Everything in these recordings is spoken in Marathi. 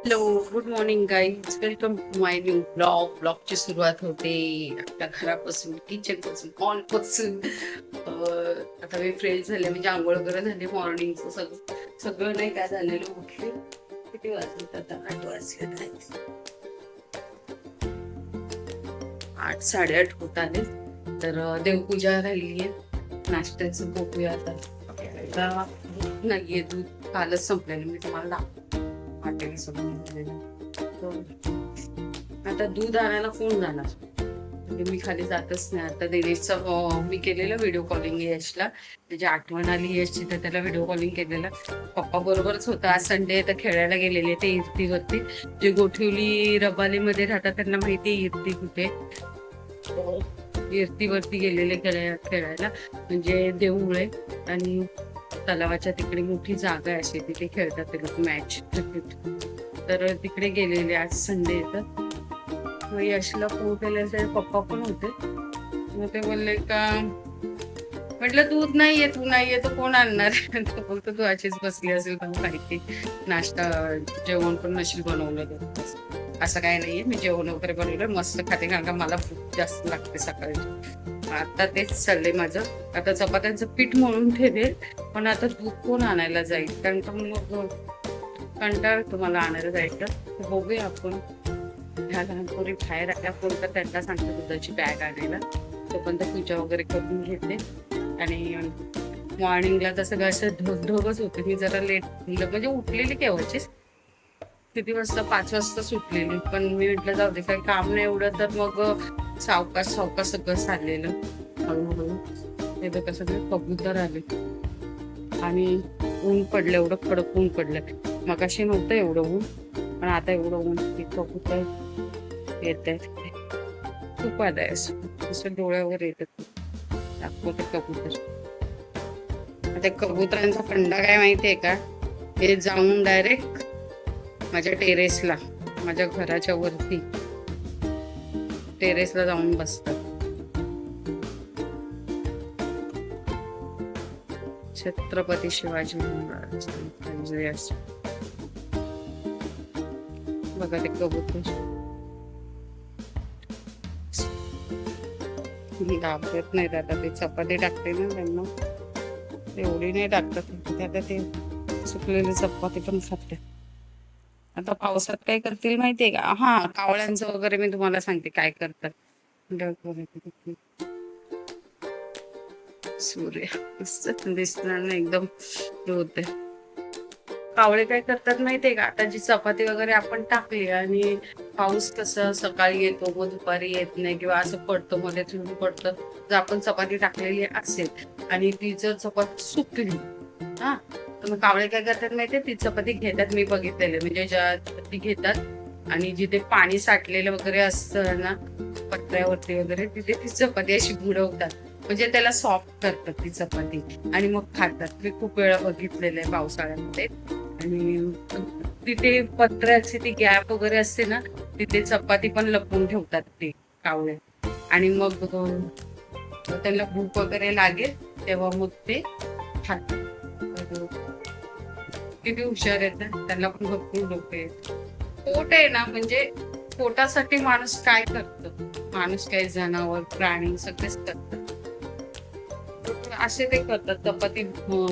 Hello, good morning guys. Welcome to my new ब्लॉगची सुरुवात होते आपल्या घरापासून, किचन पासून, हॉल पासून. आता मी फ्रेश झाले, म्हणजे आंघोळ वगैरे झाली. मॉर्निंगचं सगळं सगळं नाही काय झालेलं. उठले किती वाजले आता? 8 वाजले नाही, 8 8:30 होत आले. तर देवपूजा राहिली आहे. नाश्त्याचं बघूया आता. नाहीये दूध कालच संपलेलं, मी तुम्हाला वाटेल सगळं झालेलं. तर आता दूध आणायला कोण जाणार? म्हणजे मी खाली जातच नाही. आता दिनेशचा मी केलेलं व्हिडिओ कॉलिंग यशला, त्याची आठवण आली यशची, तर त्याला व्हिडिओ कॉलिंग केलेलं. पप्पा बरोबरच होता. आज संडे तर खेळायला गेलेले ते इर्तीवरती. जे गोठिवली रबालीमध्ये राहतात त्यांना माहिती आहे इर्ती कुठे. इर्तीवरती गेलेले खेळायला, म्हणजे देऊळ आहे आणि तलावाच्या तिकडे मोठी जागा आहे अशी, तिथे खेळतात ते लोक मॅच क्रिकेट. तर तिकडे गेलेले आज संडे. तर यशला फोन केल्याचे पप्पा पण होते. मग ते बोलले का, म्हटलं दूध नाहीये, तू नाहीये तर कोण आणणार? बोलतो तू अशीच बसली असेल, पण माहिती नाश्ता जेवण पण नशील बनवलं. असं काही नाहीये, मी जेवण वगैरे बनवलं, मस्त खाते, कारण का मला भूक जास्त लागते सकाळी. आता तेच चाललंय माझं. आता चपात्यांचं पीठ मळून ठेवेल, पण आता दूध कोण आणायला जाईल? कारण का मग कंटाळ तुम्हाला आणायला जायचं. तर बघूया आपण. ह्या लहानपोरी बाहेर आल्या, फोन तर त्यांना सांगते दुधाची बॅग आणायला. तोपर्यंत पूजा वगैरे करून घेते. आणि मॉर्निंगला तर सगळं असं ढगच होते. मी जरा लेट म्हणजे उठलेली केव्हाचीच, किती वाजता? 5 वाजता सुटलेली. पण मी म्हटलं जाऊ दे, काही काम नाही एवढं, तर मग सावकाश सावकाश सगळं चाललेलं हळूहळू. ते तर सगळे कबूतर आले आणि ऊन पडलं, एवढं कडक ऊन पडलं. मगाशी नव्हतं एवढं ऊन, पण आता एवढं ऊन. कबूतर येत आहेत, खूप आलंय असं डोळ्यावर येतात दाखवते कबूतर. त्या कबुतरांचा फंडा काय माहितीये का? हे जाऊन डायरेक्ट माझ्या टेरेसला, माझ्या घराच्या वरती टेरेसला जाऊन बसतात. छत्रपती शिवाजी महाराज बघा ते कबूतर घाबरत नाहीत. आता ते चपाती टाकते ना त्यांना, एवढी नाही टाकतात. आता ते सुकलेली चपाती पण खाते. आता पावसात काय करतील माहितीये का? हा, कावळ्यांचं वगैरे मी तुम्हाला सांगते काय करतात. सूर्य दिसणार नाही, एकदम होते. कावळे काय करतात माहितीये का? आता जी चपाती वगैरे आपण टाकली आणि पाऊस कसं सकाळी येतो मग दुपारी येत नाही, किंवा असं पडतो मध्ये थंडी पडतं. जर आपण चपाती टाकलेली असेल आणि ती जर चपाती सुकली, हा, तर मग कावळे काय करतात माहितीये? ती चपाती घेतात, मी बघितलेले, म्हणजे ज्या ती घेतात आणि जिथे पाणी साठलेलं वगैरे असतं ना पत्र्यावरती वगैरे, तिथे ती चपाती अशी बुडवतात, म्हणजे त्याला सॉफ्ट करतात ती चपाती आणि मग खातात. मी खूप वेळा बघितलेलं आहे पावसाळ्यामध्ये. आणि तिथे पत्र्याची ती गॅप वगैरे असते ना, तिथे चपाती पण लपवून ठेवतात ते कावळे. आणि मग त्यांना भूक वगैरे लागेल तेव्हा मग ते खातात. किती हुशार आहेत, त्यांना पण भरपूर लोक आहेत. पोट आहे ना, म्हणजे पोटासाठी माणूस काय करतं? माणूस काय, जनावर, प्राणी सगळेच करतात. असे ते करतात. चपाती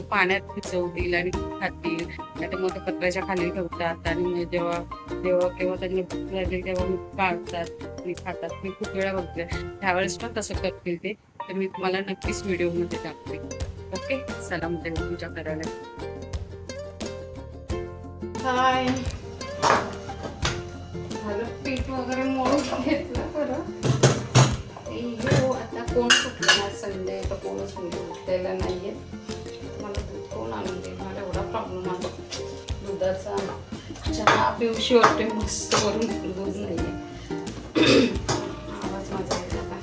पाण्यात भिजवतील आणि खातील, नाही मग पत्र्याच्या खाली ठेवतात आणि जेव्हा जेव्हा केव्हा त्यांनी भूक लागेल तेव्हा मग काढतात आणि खातात. मी खूप वेळा बघते. त्यावेळेस पण तसं करतील ते. तर मी तुम्हाला नक्कीच व्हिडिओमध्ये टाकते. ओके, चला मग तेव्हा पूजा करायला. काय झालं, पीठ वगैरे मळून घेतलं खरं. आता कोण सुटलं? संडे तर कोणच उठलेला नाहीये. मला दूध कोण आणून देईल? मला एवढा प्रॉब्लेम आला दुधाचा. चहा पिऊशी वाटते मस्त, करून दूध नाहीये. आवाज माझा येतो का?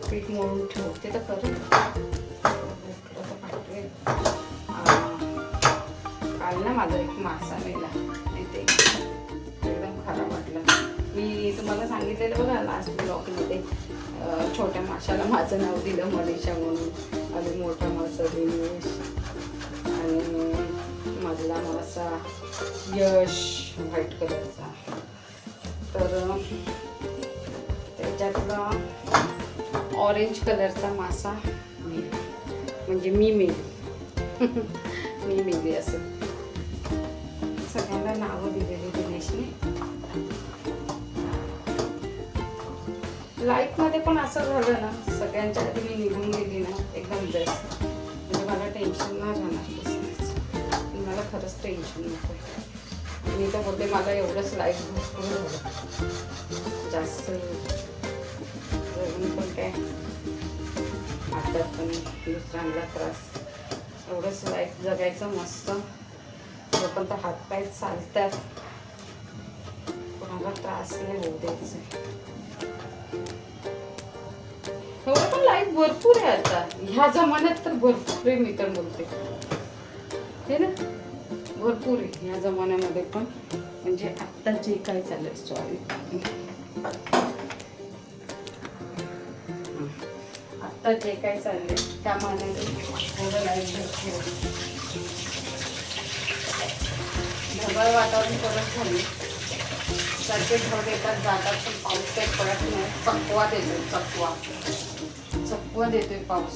पीठ मळून ठेवते तर खरं. काल ना माझा एक मासा मेला, ते एकदम खराब वाटलं. मी तुम्हाला सांगितलेलं बघा लास्ट ब्लॉगमध्ये, छोट्या माशाला माझं नाव दिलं मनीषा म्हणून, आणि मोठा मासा दिनेश, आणि माझं आणला मासा यश व्हाईट कलरचा. तर त्याच्यातला ऑरेंज कलरचा मासा म्हणजे मी मेली असं सगळ्यांना नावं दिलेली दिनेशने. लाईफमध्ये पण असं झालं ना, सगळ्यांच्या आधी मी निघून गेली ना एकदम बेस्ट. म्हणजे मला टेन्शन नाही राहणार कसलंच. मला खरंच टेन्शन नको. मी तर बोलते मला एवढंच लाईफ भरपूर झालं. जास्त जगून पण काय आता पण दुसऱ्यांना त्रास. एवढंच लाईफ जगायचं मस्त. जोपर्यंत हातपाय चालतात कोणाला त्रास नाही होऊ द्यायचं. एवढं पण लाईफ भरपूर आहे आता ह्या जमान्यात. तर भरपूर आहे, मी तर बोलते हे ना, भरपूर आहे ह्या जमान्यामध्ये पण. म्हणजे आत्ता जे काय चाललंय, सॉरी आत्ता जे काय चाललंय त्या मानाने थोडं लाईफ भरपूर. ढगाळ वातावरण परत झाले, सारखे ढग येतात जातात पण पाऊस काही पडत नाही. चकवा देतोय पाऊस.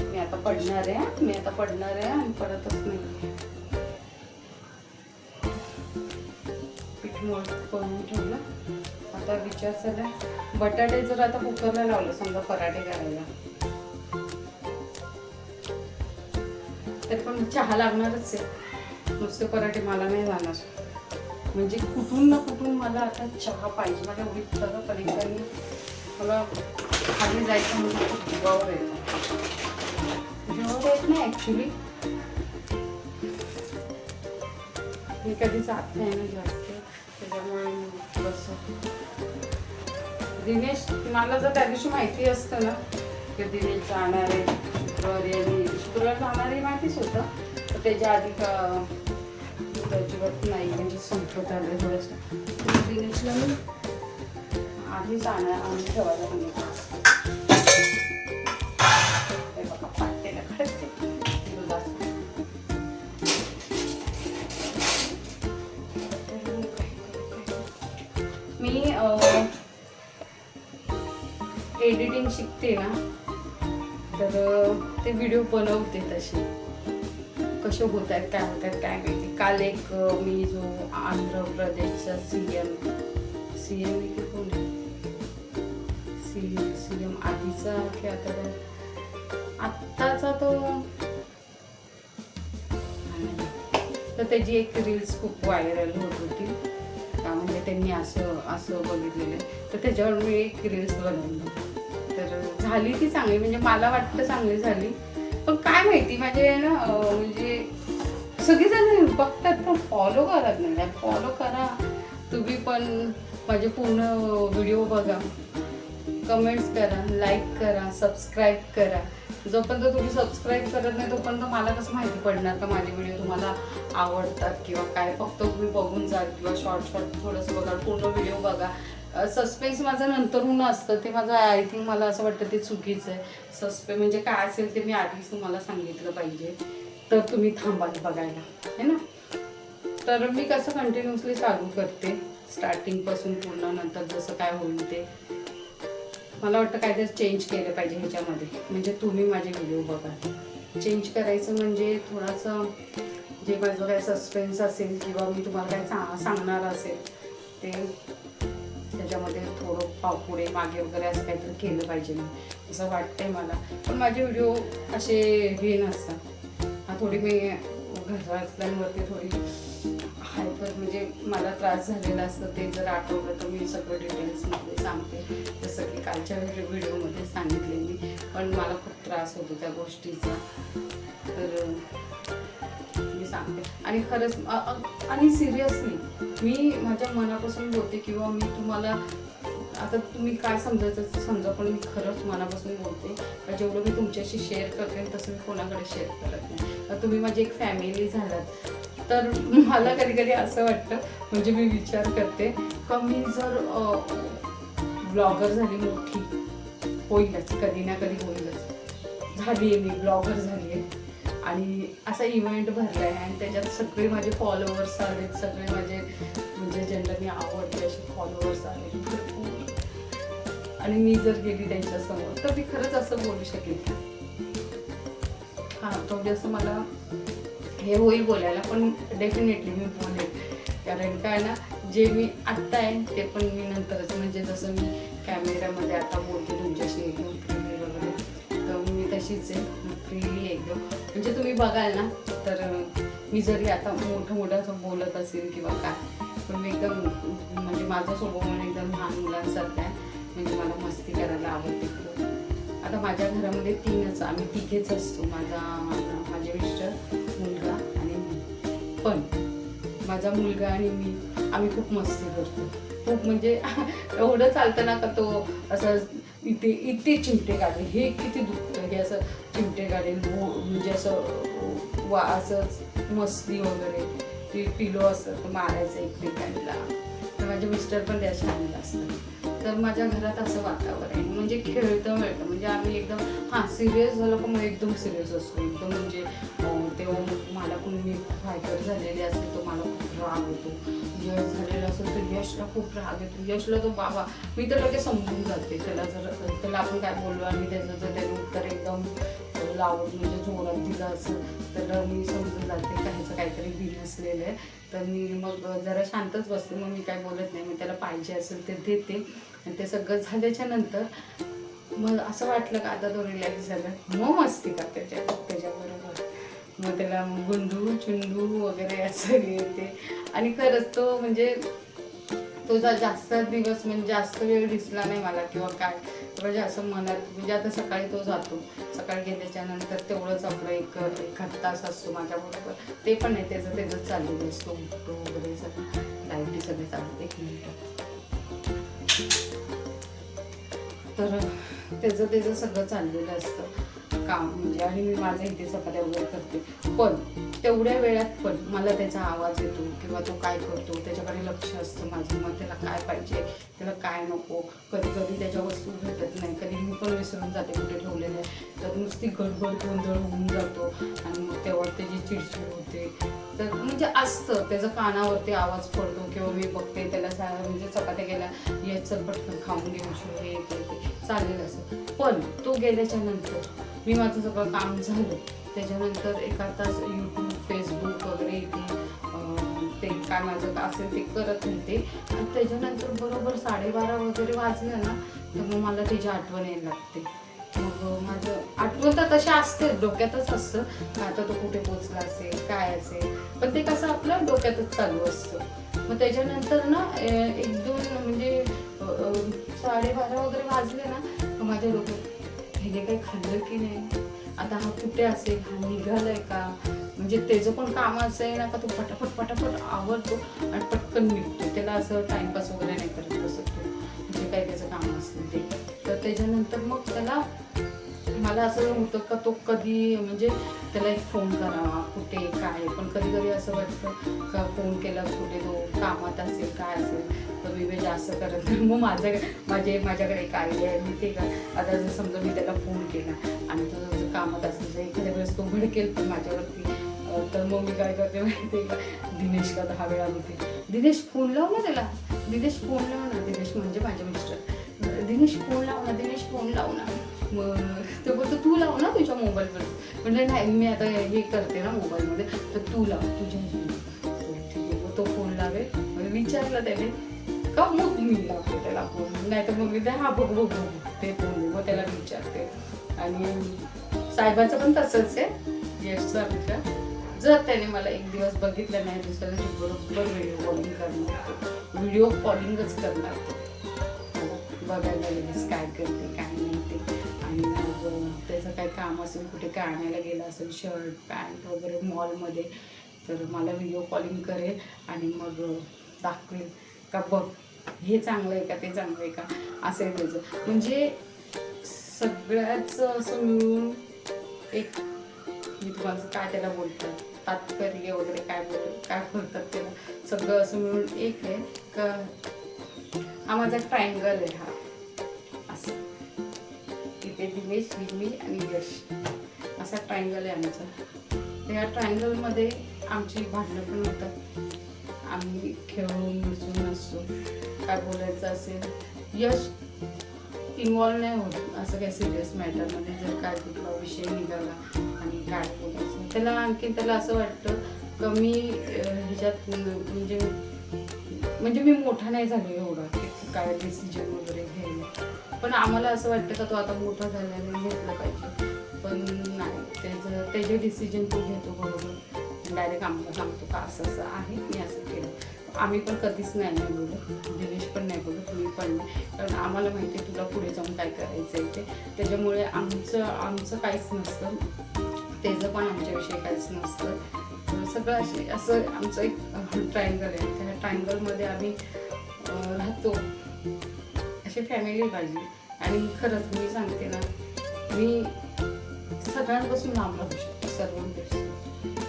मी आता पडणार आहे आणि पडतच नाही. पीठ मळ करून ठेवलं. आता विचार चालला बटाटे जर आता कुकरला लावलं समजा पराठे करायला, तर पण चहा लागणारच आहे. नुसते पराठे मला नाही जाणार. म्हणजे कुठून ना कुठून मला आता चहा पाहिजे. मला एवढी सगळं कधी मला खाली जायचं म्हणजे खूप जीवावर येतं. जीवावर येत नाही ॲक्च्युली. मी कधी जात नाही ना जास्त, त्याच्यामुळे बसं. दिनेश मला जर त्या दिवशी माहिती असतं ना की दिनेश जाणार आहे शुक्रवारी जाणार आहे माहितीच होतं. तर त्याच्या आधी अजिबात नाही म्हणजे संपत आलं थोडंसं. दिनेशला मी आधी जाणार आणि ठेवायला सांगितलं. बघा पाटेला काढते मी एडिटिंग शिकते ना, तर ते व्हिडिओ बनवते तसे. कसे होत आहेत काय माहिती. काल एक मी जो आंध्र प्रदेशचा सीएम कोण सीएम आधीचा की आत्ताचा तो, तर त्याची एक रील्स खूप व्हायरल होत होती. म्हणजे त्यांनी असं बघितलेलं आहे, तर त्याच्यावर मी एक रील्स बनवली. तर झाली ती चांगली, म्हणजे मला वाटतं चांगली झाली. पण काय माहिती माझे ना म्हणजे सगळेजण बघतात पण फॉलो करत नाही. फॉलो करा तुम्ही पण, माझे पूर्ण व्हिडिओ बघा, कमेंट्स करा, लाईक करा, सबस्क्राईब करा. जोपर्यंत तुम्ही सबस्क्राईब करत नाही तोपर्यंत मला कसं माहिती पडणार का माझे व्हिडिओ तुम्हाला आवडतात किंवा काय. फक्त तुम्ही बघून जा किंवा शॉर्ट थोडंसं बघा, पूर्ण व्हिडिओ बघा. सस्पेन्स माझं नंतरून असतं, ते माझं आय थिंक मला असं वाटतं ते चुकीचं आहे. सस्पेन्स म्हणजे काय असेल ते मी आधीच तुम्हाला सांगितलं पाहिजे, तर तुम्ही थांबाल बघायला, है ना. तर मी कसं कंटिन्युअसली चालू करते स्टार्टिंगपासून पूर्ण, नंतर जसं काय होईल ते. मला वाटतं काहीतरी चेंज केलं पाहिजे ह्याच्यामध्ये. म्हणजे तुम्ही माझे व्हिडिओ बघा. चेंज करायचं म्हणजे थोडंसं जे माझं काय सस्पेन्स असेल किंवा मी तुम्हाला काय सांगणार असेल ते त्याच्यामध्ये थोडं पुढे मागे वगैरे असं काहीतरी केलं पाहिजे मी, असं वाटतंय मला. पण माझे व्हिडिओ असे हे नसतात. थोडी मी घरातल्यांवरती थोडी हायपर म्हणजे मला त्रास झालेला असतं, ते जर आठवलं तर मी सगळं डिटेल्समध्ये सांगते. जसं की कालच्या व्हिडिओमध्ये सांगितले मी, पण मला खूप त्रास होतो त्या गोष्टीचा, तर मी सांगते. आणि खरंच आणि सिरियसली मी माझ्या मनापासून बोलते, किंवा मी तुम्हाला आता तुम्ही काय समजायचं समजा, पण मी खरंच मनापासून बोलते. जेवढं मी तुमच्याशी शेअर करते तसं मी कोणाकडे शेअर करत नाही. तुम्ही माझी एक फॅमिली झालात, तर मला कधी कधी असं वाटतं, म्हणजे मी विचार करते का मी जर ब्लॉगर झाली मोठी, होईलच कधी ना कधी होईलच, झाली आहे मी ब्लॉगर झाली आहे, आणि असा इव्हेंट भरला आहे आणि त्याच्यात सगळे माझे फॉलोअर्स आलेत, सगळे माझे म्हणजे ज्यांना मी आवडते असे फॉलोअर्स आले भरपूर. आणि मी जर गेली त्यांच्यासमोर तर मी खरंच असं बोलू शकेल, हां थोडंसं मला हे होईल बोलायला, पण डेफिनेटली मी बोलेन. कारण काय ना, जे मी आत्ता आहे ते पण मी नंतरच, म्हणजे जसं मी कॅमेऱ्यामध्ये आता बोलते तुमच्याशी एकदम फ्रीली वगैरे, तर मी तशीच आहे फ्रीली एकदम. म्हणजे तुम्ही बघाल ना तर मी जरी आता मोठं असं बोलत असेल किंवा काय, पण मी एकदम म्हणजे माझा स्वभाव एकदम लहान मुलांसारखा आहे. म्हणजे मला मस्ती करायला आवडते खूप. आता माझ्या घरामध्ये आम्ही तिघेच असतो, माझे मिस्टर, मुलगा आणि मी. पण माझा मुलगा आणि मी आम्ही खूप मस्ती करतो खूप. म्हणजे एवढं चालतं ना का तो असं इथे चिमटे काढेल, हे किती दुखतं, हे असं चिमटे काढेल, म्हणजे असं असं मस्ती वगैरे, ते पिलो असतं मारायचं एकमेकांना. तर माझे मिस्टर पण त्या शाळेला असतात. तर माझ्या घरात असं वातावरण आहे, म्हणजे खेळतं मिळतं. म्हणजे आम्ही एकदम सिरियस झालं पण मग एकदम सिरियस असतो एकदम. म्हणजे तेव्हा मला कोणी फायटर झालेले असेल तर मला खूप राग येतो. यश झालेलं असेल तर यशला खूप राग येतो. यशला तो बाबा, मी तर लगेच समजून जाते. त्याला आपण काय बोललो आणि त्याचं जर त्याने उत्तर एकदम लावत म्हणजे जोरात दिलं असं तर मी समजून जाते का ह्याचं काहीतरी बिनसलेलं आहे. तर मी मग जरा शांतच बसते, मग मी काय बोलत नाही. मी त्याला पाहिजे असेल ते देते. आणि ते सगळं झाल्याच्या नंतर मग असं वाटलं का आता तो रिलॅक्स झाला, मग मस्ती का त्याच्याबरोबर. मग त्याला गुंडू चुंडू वगैरे असं येते. आणि खरंच तो म्हणजे तो जास्त दिवस म्हणजे जास्त वेळ दिसला नाही मला किंवा काय, म्हणजे असं मनात म्हणजे आता सकाळी तो जातो, सकाळी गेल्याच्या नंतर तेवढंच आपलं एक तास असतो माझ्याबरोबर. ते पण नाही, त्याचं चाललेलं असतो, उठतो वगैरे सगळं, लाईटी सगळे चालतं. 1 मिनिट. तर त्याचं सगळं चाललेलं असतं काम म्हणजे. आणि मी माझं इथे चपात्या वगैरे करते, पण तेवढ्या वेळात पण मला त्याचा आवाज येतो किंवा तो काय करतो त्याच्याकडे लक्ष असतं माझं. मग त्याला काय पाहिजे, त्याला काय नको. कधी कधी त्याच्या वस्तू भेटत नाही, कधी मी पण विसरून जाते कुठे ठेवलेलं आहे. तर नुसती गडबड गोंधळ होऊन जातो आणि मग तेव्हा त्याची चिडचिड होते. तर म्हणजे असतं त्याचं कानावरती आवाज पडतो किंवा मी बघते त्याला म्हणजे चपात्या गेल्या, याचं पटकन खाऊन घेऊ हे ते चाललेलं असतं. पण तो गेल्याच्या नंतर मी माझं सगळं काम झालं त्याच्यानंतर एका तास यूट्यूब फेसबुक वगैरे इथे ते काय माझं असेल ते करत राहते. आणि त्याच्यानंतर बरोबर 12:30 वगैरे वाजलं ना तर मग मला त्याची आठवण यायला लागते. मग माझं आठवण तर तशा असते, डोक्यातच असतं आता तो कुठे पोचला असेल काय असेल, पण ते कसं आपलं डोक्यातच चालू असतं. मग त्याच्यानंतर ना 1-2 म्हणजे 12:30 वगैरे वाजले ना माझ्या डोक्यात हे काही खाल्लं की नाही, आता हा कुठे असेल, हा निघालाय का. म्हणजे त्याचं पण काम असं आहे ना का तो पटापट आवडतो आणि पटकन निघतो. त्याला असं टाइमपास वगैरे नाही करत बसत तो, म्हणजे काय त्याचं काम असतं ते. तर त्याच्यानंतर मग त्याला मला असं होतं का तो कधी म्हणजे त्याला एक फोन करावा कुठे काय. पण कधी असं वाटतं का फोन केला कुठे तो कामात असेल काय असेल, तर मी जास्त करत नाही. मग माझ्याकडे एक आयडिया आहे, मी ते का आता जर समजा मी त्याला फोन केला आणि तो जर कामात असेल तर एखाद्या वेळेस तो भडकेल पण माझ्यावरती. तर मग मी काय करते माहिती आहे का, दिनेशला 10 वेळा होते, दिनेश फोन लाव ना त्याला, दिनेश फोन लाव ना. दिनेश म्हणजे माझे मिस्टर. दिनेश फोन लाव ना, दिनेश फोन लाव ना. मग ते बोलतो तू लाव ना तुझ्या मोबाईलवर. म्हणजे नाही मी आता हे करते ना मोबाईलमध्ये, तर तू लाव तुझ्या ठीक आहे. मग तो फोन लावेल, विचारलं त्याने का मग मी लावते त्याला फोन. नाही तर मग मी हा बघ ते फोन मग त्याला विचारते. आणि साहेबाचं पण तसंच आहे यशचा पेक्षा. जर त्याने मला एक दिवस बघितलं नाही दुसऱ्या दिवशी बरोबर व्हिडिओ कॉलिंगच करणार बघायला लगेच काय करते काय नाही ते. आणि मग त्याचं काही काम असेल कुठे काय आणायला गेलं असेल शर्ट पॅन्ट वगैरे मॉलमध्ये, तर मला व्हिडिओ कॉलिंग करेल आणि मग दाखवेल का बघ हे चांगलं आहे का ते चांगलं आहे का असं आहे त्याचं. म्हणजे सगळ्याच असं मिळून एक मी तुम्हाला काय त्याला बोलतात तात्पर्य वगैरे काय बोलतात त्याला, सगळं असं मिळून एक आहे का हा माझा ट्रायंगल आहे. हा असं इथे दिनेश, मी आणि यश असा ट्रायंगल आहे आमचा. त्या ट्रायंगलमध्ये आमची भांडणं पण होतात. आम्ही खेळून मिसळून असतो. काय बोलायचं असेल, यश इन्व्हॉल्व नाही होत असं काही सिरियस मॅटरमध्ये. जर काय कुठला विषय निघाला आणि काय बोलायचं त्याला, आणखीन त्याला असं वाटतं का मी ह्याच्यात म्हणजे मी मोठा नाही झालो एवढा की काय डिसिजन वगैरे घ्यायला. पण आम्हाला असं वाटतं का तो आता मोठा झाल्याने घेतलं पाहिजे. पण नाही, त्याचे डिसिजन तो घेतो बरोबर. डायरेक्ट आम्हाला सांगतो का असं असं आहे, मी असं केलं. आम्ही पण कधीच नाही बोलत, दिनेश पण नाही बोलत, मी पण नाही. कारण आम्हाला माहिती आहे तुला पुढे जाऊन काय करायचं आहे ते. त्याच्यामुळे आमचं काहीच नसतं, त्याचं पण आमच्याविषयी काहीच नसतं. सगळं असं आमचं एक ट्रायंगल आहे. त्या ट्रायंगलमध्ये आम्ही राहतो, अशी फॅमिली पाहिजे. आणि खरंच मी सांगते ना, मी सगळ्यांपासून लांब राहू शकते, सर्वांपेक्षा.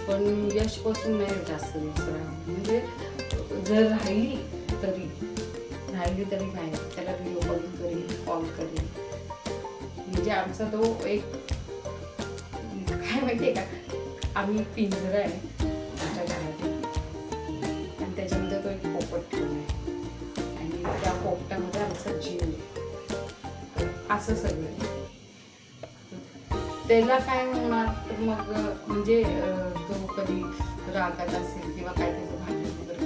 पण यशपासून नाही जास्त दिवस राहणार. म्हणजे जर राहिली तरी नाही, त्याला व्हिडिओ कॉल करेल. म्हणजे आमचा तो एक काय माहिती आहे का, आम्ही पिंजरा आहे आमच्या घरात आणि त्याच्यामध्ये तो एक पोपट ठेवला आहे आणि त्या पोपटामध्ये आमचा जीव आहे. असं सगळं त्याला काय होणार तर मग म्हणजे तो कधी रागात असेल किंवा काय त्याचं भांडण वगैरे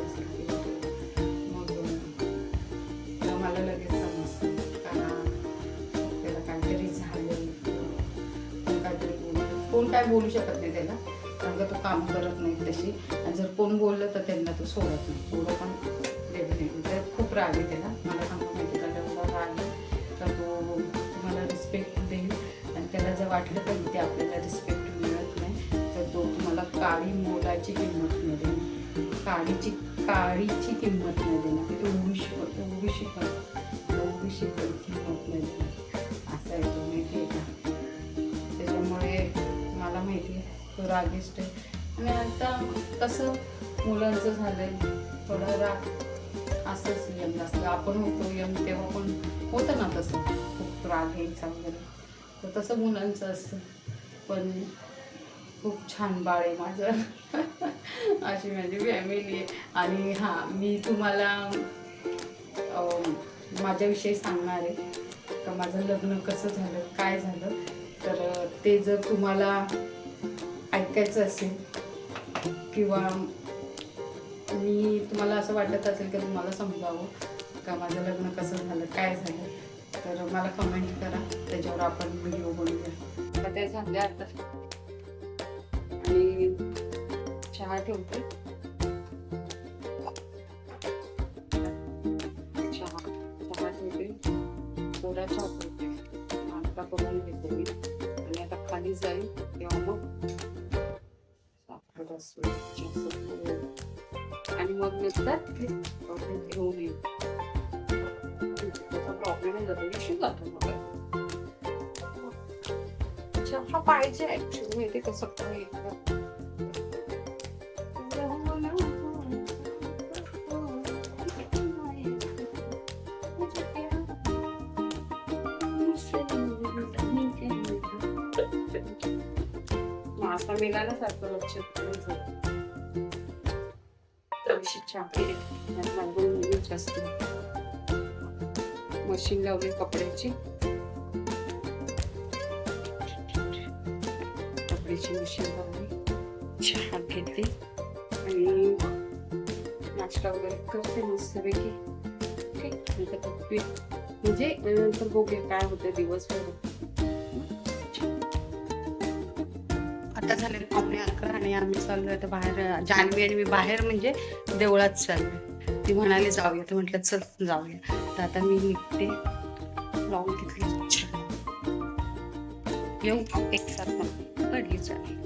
असेल मग मला लगेच समजतं का त्याला काहीतरी झालं, कोण काय बोलू शकत नाही त्याला, कारण का तो काम करत नाही तशी. आणि जर कोण बोललं तर त्यांना तो सोडत नाही, एवढं पण डेफिनेटली. तर खूप राग आहे त्याला, मला सांगू माहिती का एवढा राग आहे का तो तुम्हाला रिस्पेक्ट देईल. आणि त्याला जर वाटलं तरी ते आपल्याला रिस्पेक्ट मिळत नाही तर तो तुम्हाला काळी मोलाची किंमत नाही देणार, काळीची किंमत नाही देणार, एवढीशी पण किंमत नाही देणार. असं आहे तो, माहिती आहे का. त्याच्यामुळे मला माहिती आहे तो रागिष्ट आहे. आणि आता कसं मुलांचं झालंय थोडा राग असंच यंग असतं. आपण होतो यंग तेव्हा पण होतं ना तसं, खूप राग यायचा वगैरे, तर तसं मुलांचं असतं. पण खूप छान बाळ आहे माझं. अशी माझी फॅमिली आहे. आणि हां, मी तुम्हाला माझ्याविषयी सांगणार आहे का माझं लग्न कसं झालं, काय झालं. तर ते जर तुम्हाला ऐकायचं असेल किंवा मी तुम्हाला असं वाटत असेल की तुम्हाला समजावं का माझं लग्न कसं झालं, काय झालं, तर मला कमेंट करा, त्याच्यावर आपण व्हिडिओ बनवूया. ते झाले आता आणि चहा ठेवते. चहा ठेवते, थोडा चहा ठेवते, नाश्ता करून घेते मी. आणि आता खाली जाईल तेव्हा मग साखर असतो आणि मग नंतर घेऊन येईल. त्याचा प्रॉब्लेम जातो, इश्यू जातो. मग चहा पाहिजे ऍक्च्युली, माहिती कसं काय मासा मिळाल्यासारखं लक्ष मशीन लावली कपड्याची मशीन लावली, चहा घेते आणि नाश्ता वगैरे करते मस्तपैकी. म्हणजे नंतर बघूया काय होतं दिवसभर. आता झाले 11:15 आणि आम्ही चाललोय आता बाहेर. जान्हवी आणि मी बाहेर म्हणजे देवळात चाललोय. ती म्हणाली जाऊया, तर म्हटलं चल जाऊया. तर आता मी निघते, लावून घेतली येऊ एक साथ चालेल.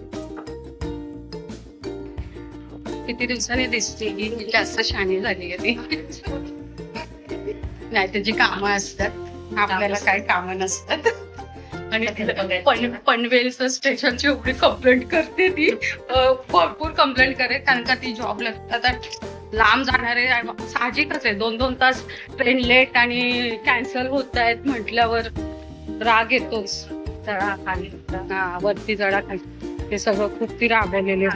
किती दिवसांनी दिसते की जास्त शाणी झाली आहे ती. नाही त्याची कामं असतात, आपल्याला काही कामं नसतात. आणि पनवेलचं स्टेशनची एवढी कंप्लेंट करते ती, भरपूर कंप्लेंट करे, कारण का ती जॉबला आता लांब जाणारे साहजिकच आहे. 2-2 तास ट्रेन लेट आणि कॅन्सल होत आहेत म्हटल्यावर राग येतोच. चढा खाली वरती चढा खाली. ते सगळं खूप ती राबवलेले.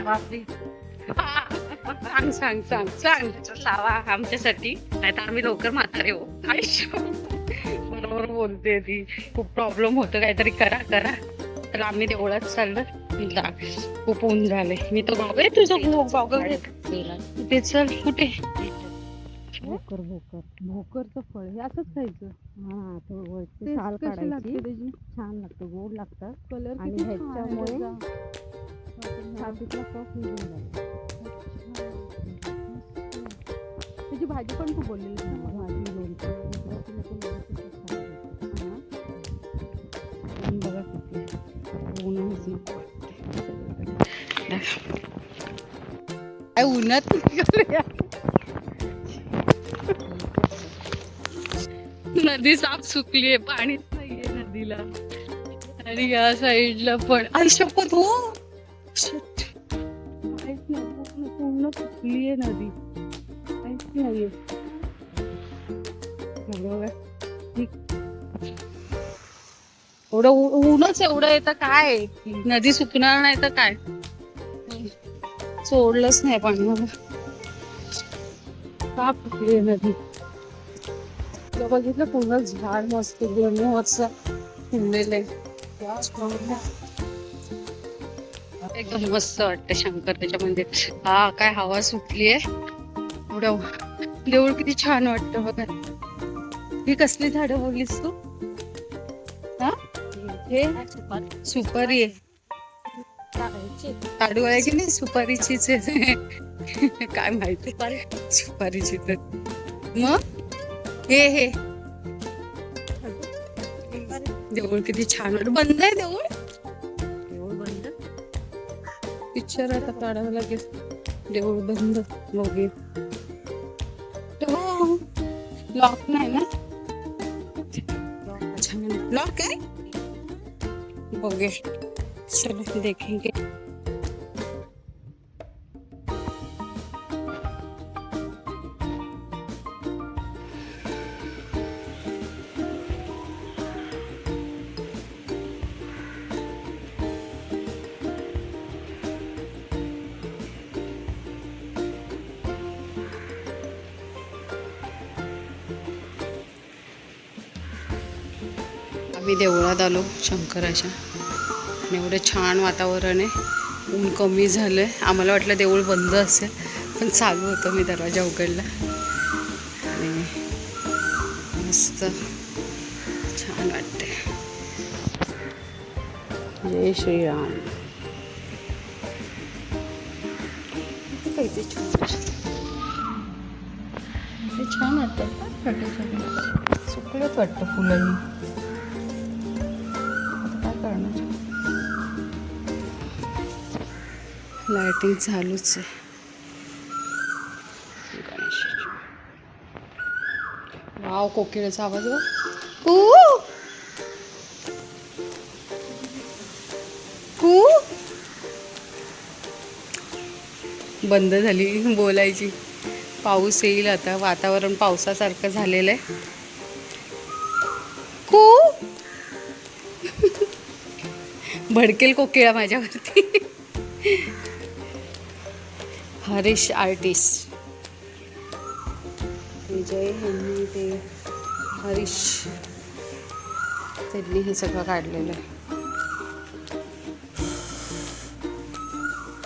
सांग सांग सांग सांग लावा आमच्यासाठी, नाही तर आम्ही लवकर म्हातारे हो. बरोबर बोलते ती. खूप प्रॉब्लेम होतो, काहीतरी करा करा. तर आम्ही देवळात चाललो. खूप ऊन झाले. मी तर गॉगल तुझं गॉगल ते चल कुठे. भोकर भोकर भोकरचं फळ हे असंच खायचं. हा थोडं साल काढायची, त्याची छान लागतं, गोड लागतं. कलर आणि ह्याच्यामुळे छातीतला कफ निघून जातो. त्याची भाजी पण खूप बोललेली भाजी लोणचं बघा किती काय उन्हात नदी साफ सुकलीये, पाणीच नाहीये नदीला. आणि या साईडला पण आई शपथ हो पूर्ण सुकलीये नदी, काहीच नाहीये. एवढं ऊनच एवढं येतं, काय नदी सुकणार नाही तर काय. सोडलंच नाही पाणी, का फुकली नदी. बघितलं पूर्ण झाड मस्त गोमूचं फुललेलं आहे. एकदम मस्त वाटतं शंकर त्याच्या मंदिर. हा काय हवा सुटलीये. एवढं देऊळ किती छान वाटतं बघा. ही कसली झाडं बोललीस तू? हा हे सुपारी आहे. ताडू आहे की नाही, सुपारीचीच आहे. काय माहिती सुपारीची. तर मग हे देऊळ किती छान वाटत. बंद आहे देऊळ, देऊळ बंद. पिक्चर आता काढावं लागेल. देऊळ बंद बघे. लॉक नाही ना, लॉक आहे बघे. चलो देखेंगे. आम्ही देवळात आलो शंकराच्या. एवढं छान वातावरण आहे, ऊन कमी झालंय. आम्हाला वाटलं देऊळ बंद असेल, पण चालू होतं. मी दरवाजा उघडला आणि मस्त छान वाटते. जय श्रीराम. ते छान वाटतं. छोटे छोटे सुकलेच वाटतं फुलंही. काय करणार, लाइटिंग चालूच आहे. वाव, कोकिळाचा आवाज कू कू. बंद झाली बोलायची. पाऊस येईल आता, वातावरण पावसासारखं झालेलं आहे. कू भडकेल कोकिळा माझ्यावरती. हरीश आर्टिस्ट विजय यांनी ते हरीश त्यांनी हे सगळं काढलेलं आहे.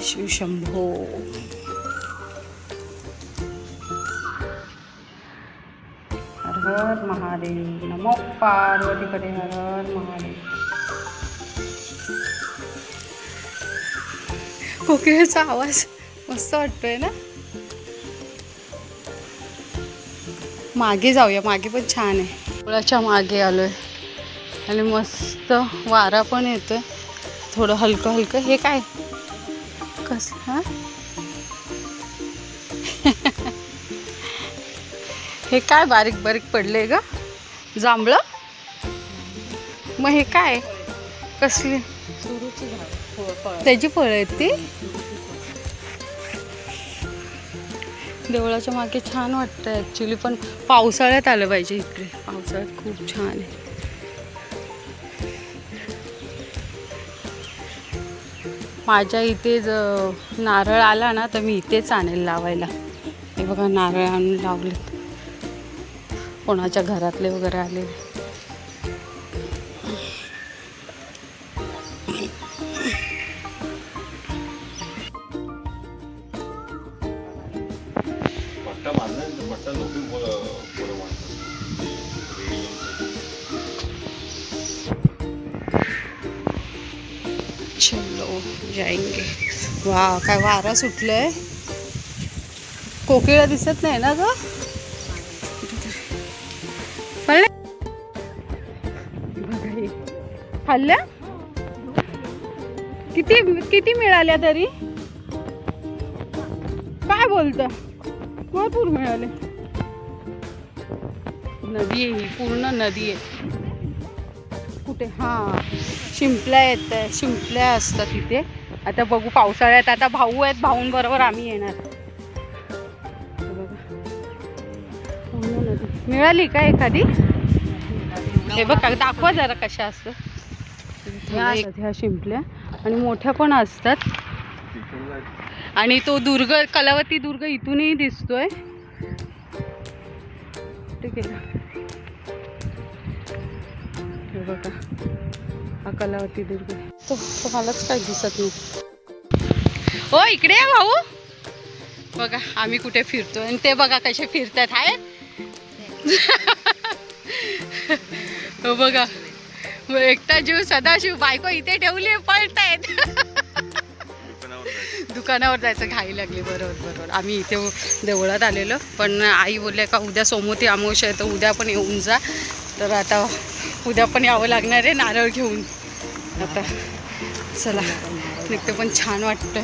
शिवशंभो. हर हर महादेव. नमो पार्वतीपते. हर हर महादेव. कोकिळाचा आवाज मस्त वाटतोय ना. मागे जाऊया, मागे पण छान आहे. देवळाच्या मागे आलोय आणि मस्त वारा पण येतोय, थोडं हलकं हलकं. हे काय कस हा हे काय बारीक बारीक पडले ग जांभळं. मग हे काय कसली त्याची फळं आहेत ती. देवळाच्या मागे छान वाटतं ॲक्च्युली, पण पावसाळ्यात आलं पाहिजे इकडे. पावसाळ्यात खूप छान आहे. माझ्या इथे नारळ आला ना तर मी इथेच आणेल लावायला. हे बघा नारळ आणून लावले, कोणाच्या घरातले वगैरे आले. चलो जाएंगे. वा काय वारा सुटलंय. कोकिळा दिसत नाही ना ग. खाल्ल्या किती किती मिळाल्या तरी? काय बोलता, भरपूर मिळाले. नदी आहे ही, पूर्ण नदी आहे. कुठे हा शिंपल्या येत आहे, शिंपल्या असतात तिथे. आता बघू पावसाळ्यात, आता भाऊ आहेत, भाऊंबरोबर आम्ही येणार. पूर्ण नदी मिळाली का एखादी? हे बघा दाखवा जरा कशा असतात ह्या शिंपल्या. आणि मोठ्या पण असतात. आणि तो दुर्ग, कलावती दुर्ग इथूनही दिसतोय. ठीक आहे, हे बघा हा कलावती दुर्ग. तो मलाच काही दिसत नाही. हो इकडे आहे भाऊ. बघा आम्ही कुठे फिरतोय आणि ते बघा कसे फिरतात. आहे हो बघा, एकटा जीव सदाशिव, बायको इथे ठेवली, पळतायत. दुकानावर जायचं घाई लागली. बरोबर. आम्ही इथे देवळात आलेलो, पण आई बोलले का उद्या सोमवती अमावस्या आहे तर उद्या पण येऊन जा. तर आता उद्या पण यावं लागणार आहे नारळ घेऊन. आता चला निघते, पण छान वाटतं.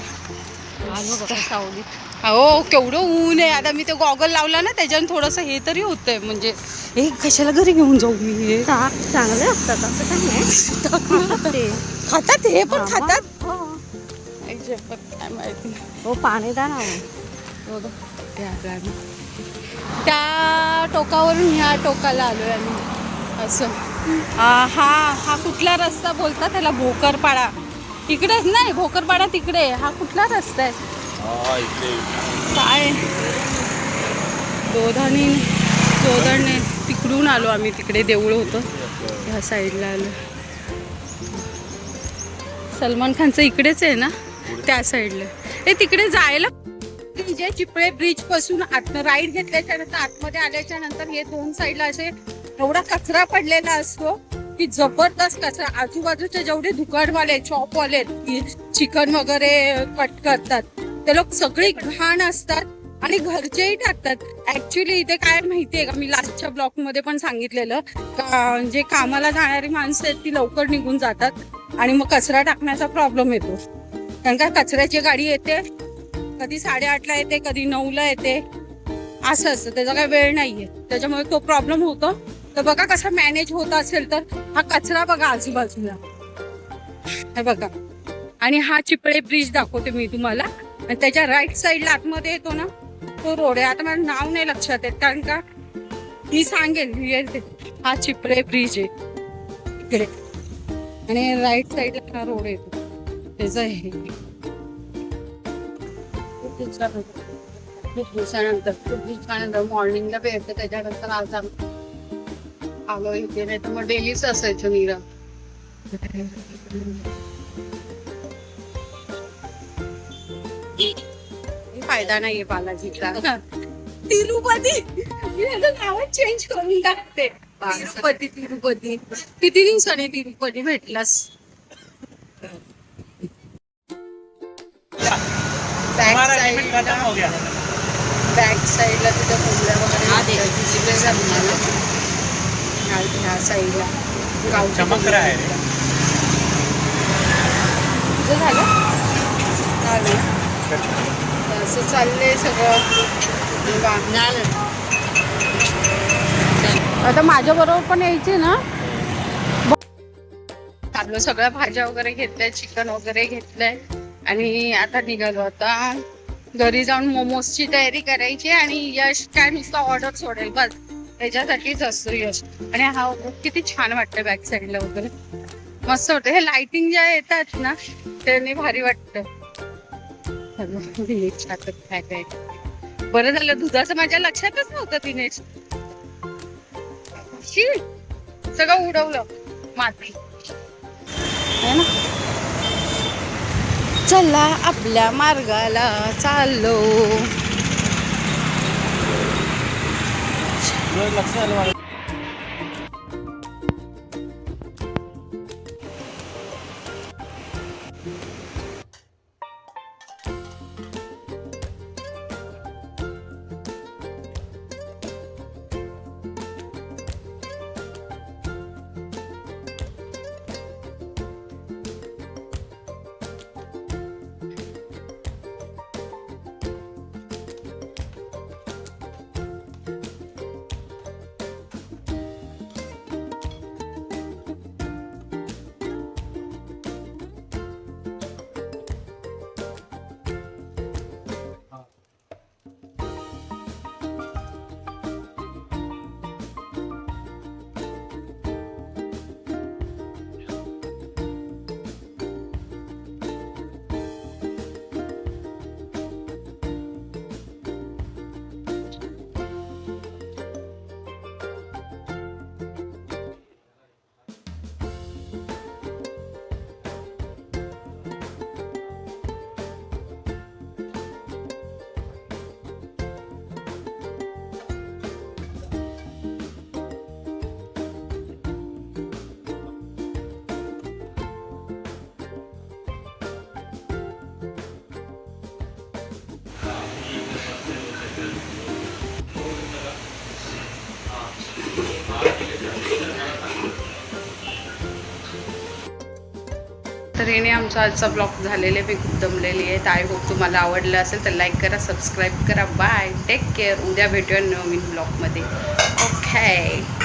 हो केवढं ऊन आहे. आता मी ते गॉगल लावला ना त्याच्यानं थोडंसं हे तरी होतंय. म्हणजे हे कशाला घरी घेऊन जाऊ मी? हे चांगले असतात असं काही नाही. खातात हे पण खातात. काय माहिती. हो पाणी द्या ना. त्या टोकावरून ह्या टोकाला आलोय आम्ही. असं हा कुठला रस्ता बोलता त्याला? भोकरपाडा. इकडेच नाही, भोकरपाडा तिकडे. हा कुठला रस्ता आहे? काय दोधाने तिकडून आलो आम्ही. तिकडे देऊळ होतं, ह्या साईडला आलो. सलमान खानचं इकडेच आहे ना त्या साईडला. ते तिकडे जायला जे चिपळे ब्रिज पासून राईड घेतल्याच्या नंतर आतमध्ये आल्याच्या नंतर हे दोन साईडला असे एवढा कचरा पडलेला असतो की जबरदस्त कचरा. आजूबाजूचे जेवढे दुकानवाले, शॉपवाले चिकन वगैरे कट करतात ते लोक सगळे घाण असतात आणि घरचेही टाकतात. ऍक्च्युली इथे काय माहितीये का, मी लास्टच्या ब्लॉक मध्ये पण सांगितलेलं का जे कामाला जाणारी माणसं आहेत ती लवकर निघून जातात आणि मग कचरा टाकण्याचा प्रॉब्लेम येतो. कारण का कचऱ्याची गाडी येते, कधी 8:30ला येते, कधी 9ला येते, असं असतं. त्याचा काही वेळ नाहीये, त्याच्यामुळे तो प्रॉब्लेम होतो. तर बघा कसा मॅनेज होत असेल तर हा कचरा बघा आजूबाजूला, हे बघा. आणि हा चिपळे ब्रिज दाखवते मी तुम्हाला. आणि त्याच्या राईट साईडला आतमध्ये येतो ना तो रोड आहे. आता मला नाव नाही लक्षात येत, कारण का मी सांगेल. हा चिपळे ब्रिज आहे इकडे आणि राईट साईडला हा रोड येतो त्याचा. हे दिवसानंतर मॉर्निंगला भेटतं, त्याच्यानंतर आज आलो इथे. नाही तर मग डेलीच असायचं नीरा. फायदा नाहीये बालाजीचा. तिरुपती नाव चेंज करून टाकते. तिरुपती किती दिवसाने तिरुपती भेटलास? बॅक साईडला तिथे मुंबल्या वगैरे ह्या साईडला गावच्या आहे. तुझं झालं असं चाललंय सगळं. आता माझ्या बरोबर पण यायचे ना. आपलं सगळ्या भाज्या वगैरे घेतल्या, चिकन वगैरे घेतलंय आणि आता निघालो. आता घरी जाऊन मोमोजची तयारी करायची आणि यश काय नुसतं ऑर्डर सोडेल बस, त्याच्यासाठीच असतो यश. आणि हा किती छान वाटतं बॅक साईडला वगैरे. मस्त होतं. हे लाइटिंग ज्या येतात ना त्याने भारी वाटतं. काय काय बरं झालं दुधाचं माझ्या लक्षातच नव्हतं दिनेश. शी सगळं उडवलं माती है ना. चला आपल्या मार्गाला चाललो. तर येणे आमचा आजचा ब्लॉग झालेला आहे. मी खूप दमलेली आहे. तर आय होप तुम्हाला आवडलं असेल तर लाईक करा, सबस्क्राईब करा. Bye, take care. उद्या भेटूया नवीन ब्लॉगमध्ये. ओके.